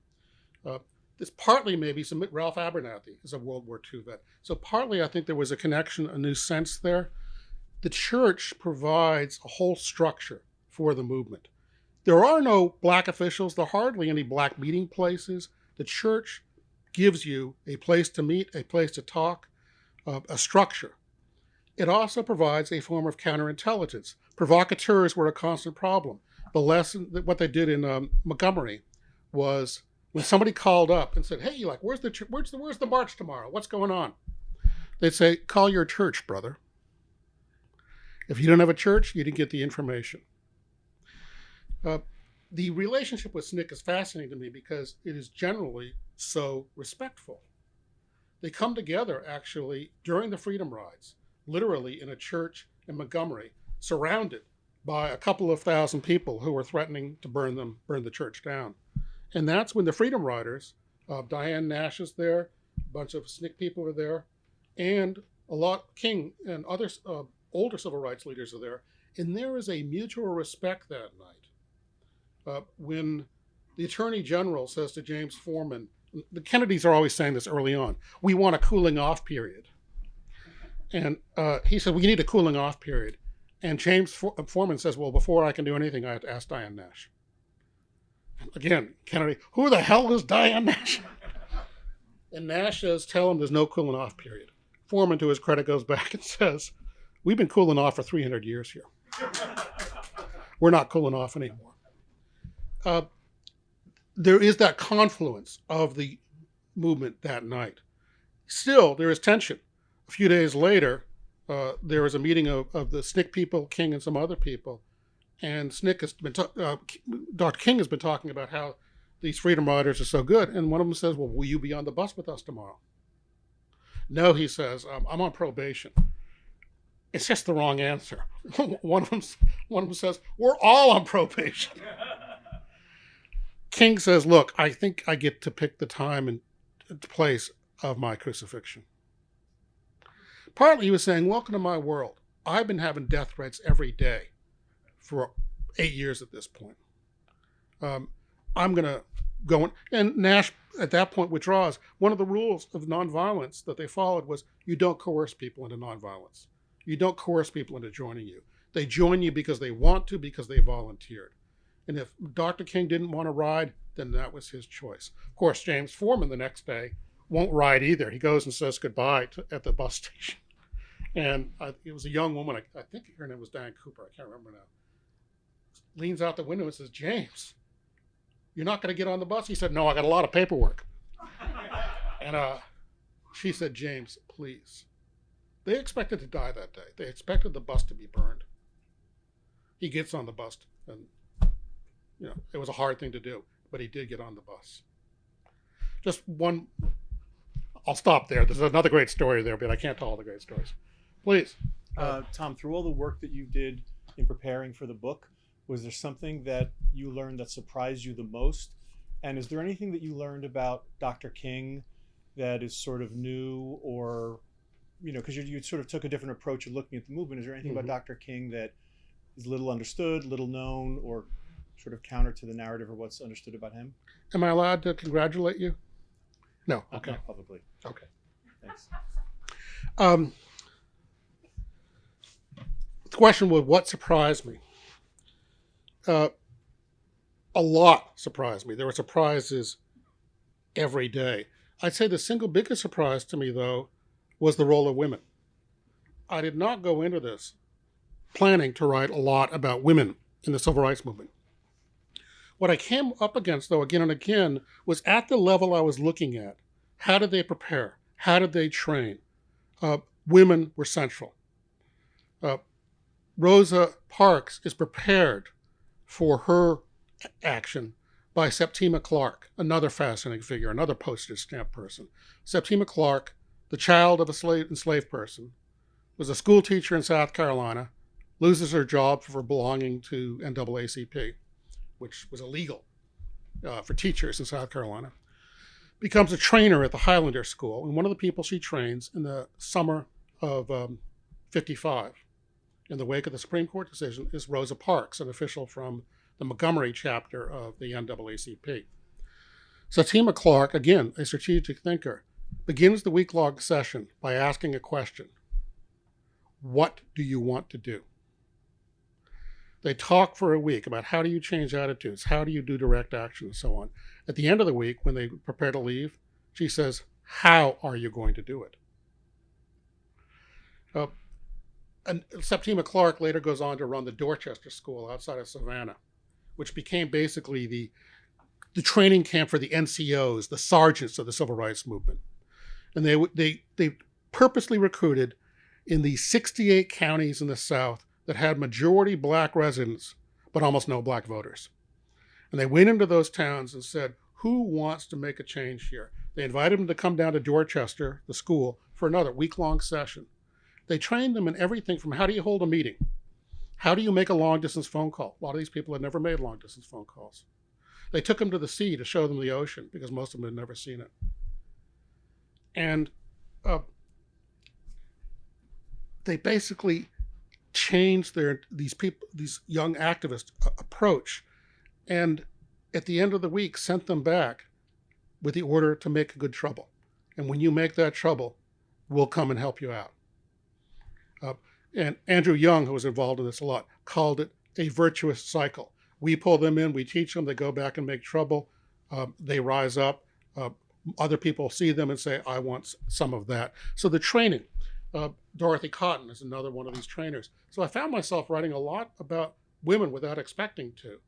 This partly maybe some Ralph Abernathy is a World War II vet. So partly I think there was a connection, a new sense there. The church provides a whole structure for the movement. There are no Black officials. There are hardly any Black meeting places. The church gives you a place to meet, a place to talk, a structure. It also provides a form of counterintelligence. Provocateurs were a constant problem. The lesson that what they did in Montgomery was when somebody called up and said, "Hey, like, where's the march tomorrow? What's going on?" They'd say, "Call your church, brother." If you don't have a church, you didn't get the information. The relationship with SNCC is fascinating to me because it is generally so respectful. They come together actually during the Freedom Rides, literally in a church in Montgomery, surrounded by a couple of thousand people who were threatening to burn the church down. And that's when the Freedom Riders, Diane Nash is there, a bunch of SNCC people are there, and King and other older civil rights leaders are there. And there is a mutual respect that night. When the Attorney General says to James Foreman, the Kennedys are always saying this early on, "We want a cooling off period." And he said, "We need a cooling off period." And James Foreman says, "Well, before I can do anything, I have to ask Diane Nash." Again, Kennedy, "Who the hell is Diane Nash?" And Nash says, "Tell him there's no cooling off period." Foreman, to his credit, goes back and says, "We've been cooling off for 300 years here. We're not cooling off anymore." There is that confluence of the movement that night. Still, there is tension. A few days later, there was a meeting of the SNCC people, King, and some other people. And Dr. King has been talking about how these freedom riders are so good. And one of them says, well, will you be on the bus with us tomorrow? No, he says, I'm on probation. It's just the wrong answer. One of them says, we're all on probation. King says, look, I think I get to pick the time and place of my crucifixion. Partly he was saying, welcome to my world. I've been having death threats every day for 8 years at this point. I'm going to go in. And Nash, at that point, withdraws. One of the rules of nonviolence that they followed was you don't coerce people into nonviolence. You don't coerce people into joining you. They join you because they want to, because they volunteered. And if Dr. King didn't want to ride, then that was his choice. Of course, James Foreman the next day won't ride either. He goes and says goodbye at the bus station. And it was a young woman, I think her name was Diane Cooper, I can't remember now, leans out the window and says, James, you're not going to get on the bus? He said, no, I got a lot of paperwork. And she said, James, please. They expected to die that day. They expected the bus to be burned. He gets on the bus, and it was a hard thing to do, but he did get on the bus. Just one, I'll stop there. There's another great story there, but I can't tell all the great stories. Please. Tom, through all the work that you did in preparing for the book, was there something that you learned that surprised you the most? And is there anything that you learned about Dr. King that is sort of new, or, because you sort of took a different approach of looking at the movement. Is there anything about Dr. King that is little understood, little known, or sort of counter to the narrative or what's understood about him? Am I allowed to congratulate you? No. Okay. Not publicly. Okay. Thanks. The question was, what surprised me? A lot surprised me. There were surprises every day. I'd say the single biggest surprise to me, though, was the role of women. I did not go into this planning to write a lot about women in the civil rights movement. What I came up against, though, again and again, was at the level I was looking at. How did they prepare? How did they train? Women were central. Rosa Parks is prepared for her action by Septima Clark, another fascinating figure, another postage stamp person. Septima Clark, the child of a enslaved person, was a school teacher in South Carolina, loses her job for belonging to NAACP, which was illegal for teachers in South Carolina, becomes a trainer at the Highlander School. And one of the people she trains in the summer of 55, in the wake of the Supreme Court decision, is Rosa Parks, an official from the Montgomery chapter of the NAACP. Septima Clark, again, a strategic thinker, begins the week-long session by asking a question. What do you want to do? They talk for a week about how do you change attitudes, how do you do direct action, and so on. At the end of the week, when they prepare to leave, she says, how are you going to do it? And Septima Clark later goes on to run the Dorchester School outside of Savannah, which became basically the training camp for the NCOs, the sergeants of the civil rights movement. And they purposely recruited in the 68 counties in the South that had majority black residents, but almost no black voters. And they went into those towns and said, who wants to make a change here? They invited them to come down to Dorchester, the school, for another week-long session. They trained them in everything from how do you hold a meeting? How do you make a long-distance phone call? A lot of these people had never made long-distance phone calls. They took them to the sea to show them the ocean because most of them had never seen it. And they basically changed these young activists' approach, and at the end of the week sent them back with the order to make good trouble. And when you make that trouble, we'll come and help you out. And Andrew Young, who was involved in this a lot, called it a virtuous cycle. We pull them in, we teach them, they go back and make trouble, they rise up, other people see them and say, I want some of that. So the training, Dorothy Cotton is another one of these trainers. So I found myself writing a lot about women without expecting to.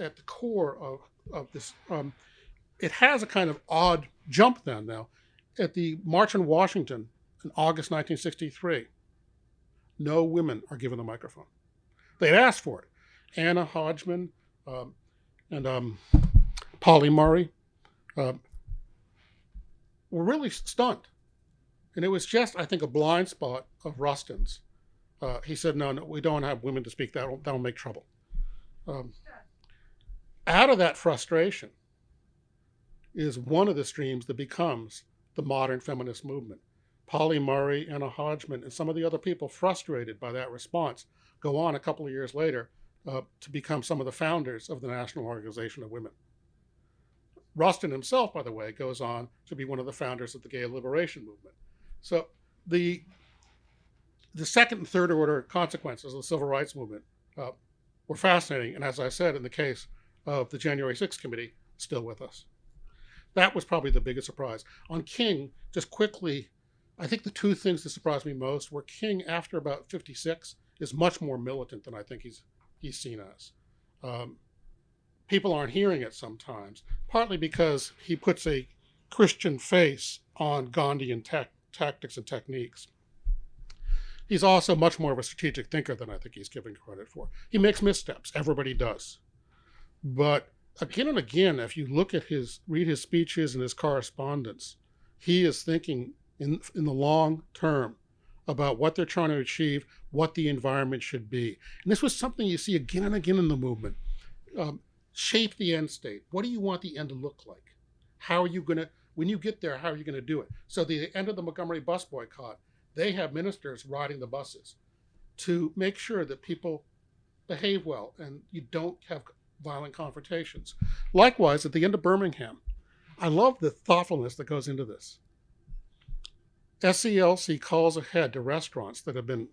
At the core of this, it has a kind of odd jump then, though. At the March on Washington in August 1963, no women are given the microphone. They'd asked for it. Anna Hodgman and Polly Murray were really stunned. And it was just, I think, a blind spot of Rustin's. He said, no, we don't have women to speak. That'll make trouble. Out of that frustration is one of the streams that becomes the modern feminist movement. Polly Murray, Anna Hodgman, and some of the other people frustrated by that response go on a couple of years later to become some of the founders of the National Organization of Women. Rustin himself, by the way, goes on to be one of the founders of the gay liberation movement. So the second and third order consequences of the civil rights movement were fascinating. And as I said, in the case of the January 6th committee, still with us. That was probably the biggest surprise. On King, just quickly, I think the two things that surprised me most were King, after about 56, is much more militant than I think he's seen as. People aren't hearing it sometimes, partly because he puts a Christian face on Gandhian tactics and techniques. He's also much more of a strategic thinker than I think he's given credit for. He makes missteps. Everybody does. But again and again, if you look at read his speeches and his correspondence, he is thinking in the long term about what they're trying to achieve, what the environment should be. And this was something you see again and again in the movement. Shape the end state. What do you want the end to look like? How are you going to, when you get there, how are you going to do it? So the end of the Montgomery bus boycott, they have ministers riding the buses to make sure that people behave well and you don't have violent confrontations. Likewise, at the end of Birmingham, I love the thoughtfulness that goes into this. SCLC calls ahead to restaurants that have been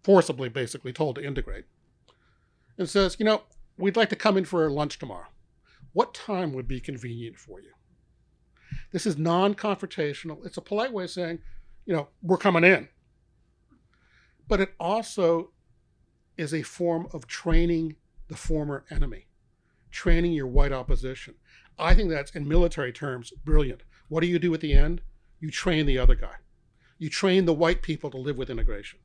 forcibly basically told to integrate and says, we'd like to come in for lunch tomorrow. What time would be convenient for you? This is non-confrontational. It's a polite way of saying, we're coming in. But it also is a form of training the former enemy, training your white opposition. I think that's, in military terms, brilliant. What do you do at the end? You train the other guy. You train the white people to live with integration.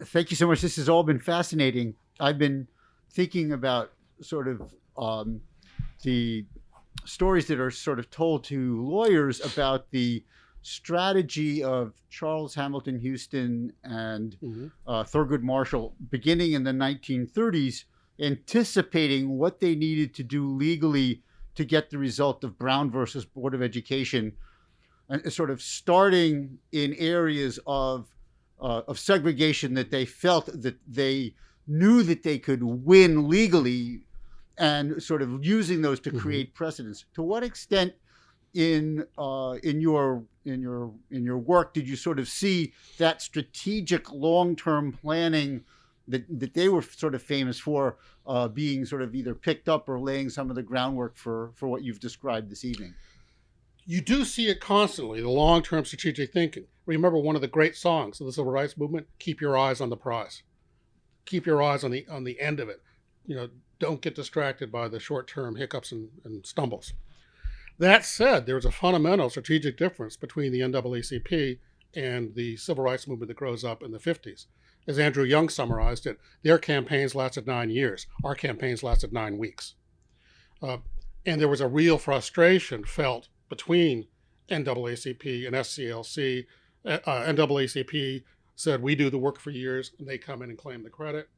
Thank you so much. This has all been fascinating. I've been thinking about sort of the stories that are sort of told to lawyers about the strategy of Charles Hamilton Houston and Thurgood Marshall beginning in the 1930s, anticipating what they needed to do legally to get the result of Brown versus Board of Education, and sort of starting in areas of segregation that they felt that they knew that they could win legally, and sort of using those to create precedents. To what extent in your work did you sort of see that strategic long-term planning that they were sort of famous for being sort of either picked up or laying some of the groundwork for what you've described this evening? You do see it constantly, the long-term strategic thinking. Remember one of the great songs of the Civil Rights Movement, keep your eyes on the prize. Keep your eyes on the end of it. Don't get distracted by the short-term hiccups and stumbles. That said, there's a fundamental strategic difference between the NAACP and the civil rights movement that grows up in the 50s. As Andrew Young summarized it, their campaigns lasted 9 years. Our campaigns lasted 9 weeks. And there was a real frustration felt between NAACP and SCLC. NAACP said, we do the work for years, and they come in and claim the credit.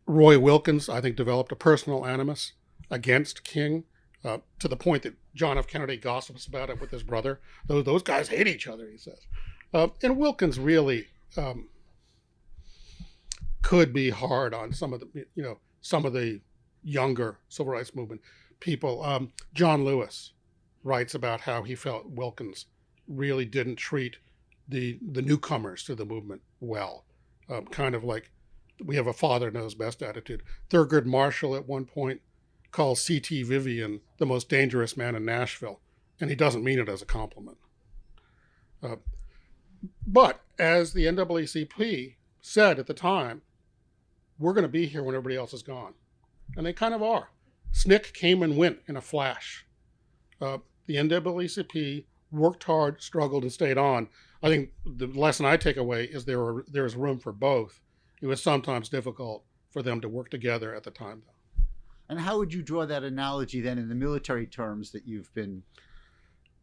Roy Wilkins, I think, developed a personal animus against King to the point that John F. Kennedy gossips about it with his brother. Those guys hate each other, he says. And Wilkins really could be hard on some of the younger civil rights movement people. John Lewis writes about how he felt Wilkins really didn't treat the newcomers to the movement well, kind of like we have a father knows best attitude. Thurgood Marshall at one point calls C.T. Vivian the most dangerous man in Nashville, and he doesn't mean it as a compliment. But as the NAACP said at the time, we're going to be here when everybody else is gone. And they kind of are. SNCC came and went in a flash. The NAACP worked hard, struggled, and stayed on. I think the lesson I take away is there is room for both. It was sometimes difficult for them to work together at the time, though. And how would you draw that analogy then in the military terms that you've been?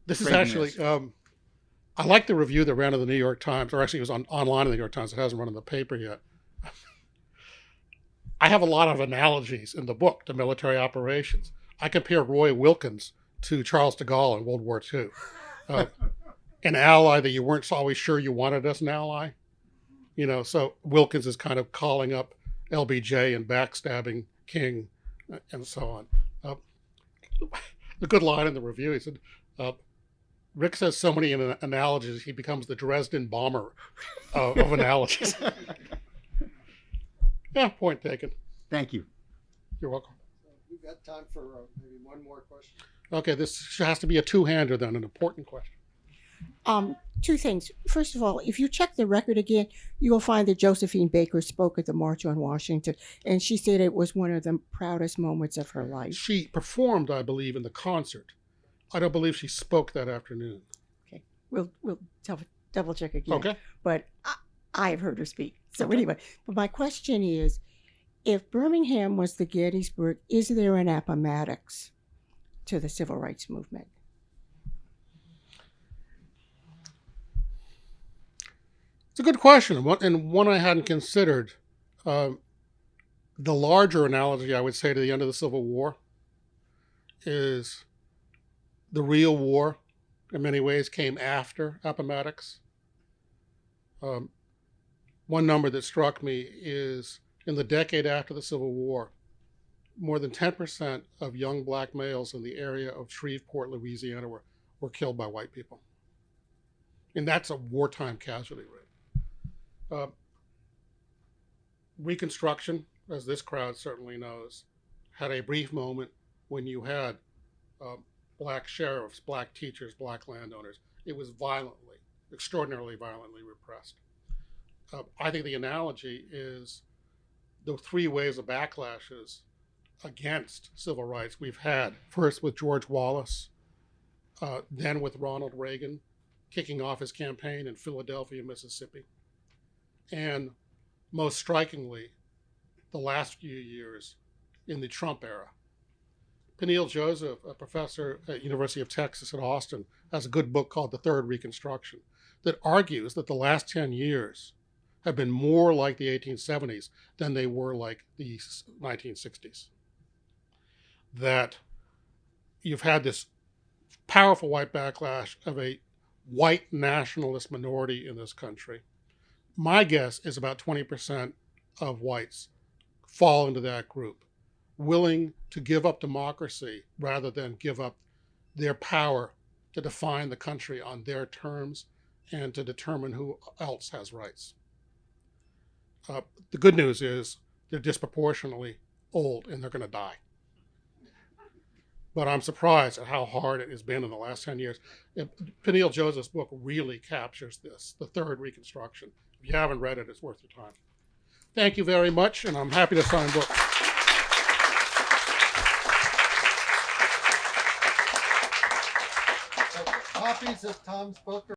This is actually, I like the review that ran in the New York Times, or actually it was online in the New York Times. It hasn't run in the paper yet. I have a lot of analogies in the book to military operations. I compare Roy Wilkins to Charles de Gaulle in World War II. An ally that you weren't always sure you wanted as an ally. You know, so Wilkins is kind of calling up LBJ and backstabbing King and so on. The good line in the review, he said, Rick says so many analogies, he becomes the Dresden bomber of analogies. Yeah, point taken. Thank you. You're welcome. We've got time for maybe one more question. Okay, this has to be a two-hander then, an important question. Two things. First of all, if you check the record again, you will find that Josephine Baker spoke at the March on Washington, and she said it was one of the proudest moments of her life. She performed, I believe, in the concert. I don't believe she spoke that afternoon. Okay, we'll double check again. Okay. But I have heard her speak. So anyway, but my question is, if Birmingham was the Gettysburg, is there an Appomattox to the civil rights movement? It's a good question, and one I hadn't considered. The larger analogy, I would say, to the end of the Civil War is the real war, in many ways, came after Appomattox. One number that struck me is in the decade after the Civil War, more than 10% of young black males in the area of Shreveport, Louisiana were killed by white people. And that's a wartime casualty rate. Reconstruction, as this crowd certainly knows, had a brief moment when you had black sheriffs, black teachers, black landowners. It was extraordinarily violently repressed. I think the analogy is the three waves of backlashes against civil rights we've had. First with George Wallace, then with Ronald Reagan kicking off his campaign in Philadelphia, Mississippi. And most strikingly, the last few years in the Trump era. Peniel Joseph, a professor at University of Texas at Austin, has a good book called The Third Reconstruction that argues that the last 10 years have been more like the 1870s than they were like the 1960s. That you've had this powerful white backlash of a white nationalist minority in this country. My guess is about 20% of whites fall into that group, willing to give up democracy rather than give up their power to define the country on their terms and to determine who else has rights. The good news is they're disproportionately old and they're going to die. But I'm surprised at how hard it has been in the last 10 years. Peniel Joseph's book really captures this, The Third Reconstruction. If you haven't read it, it's worth your time. Thank you very much, and I'm happy to sign books. Copies of Tom's book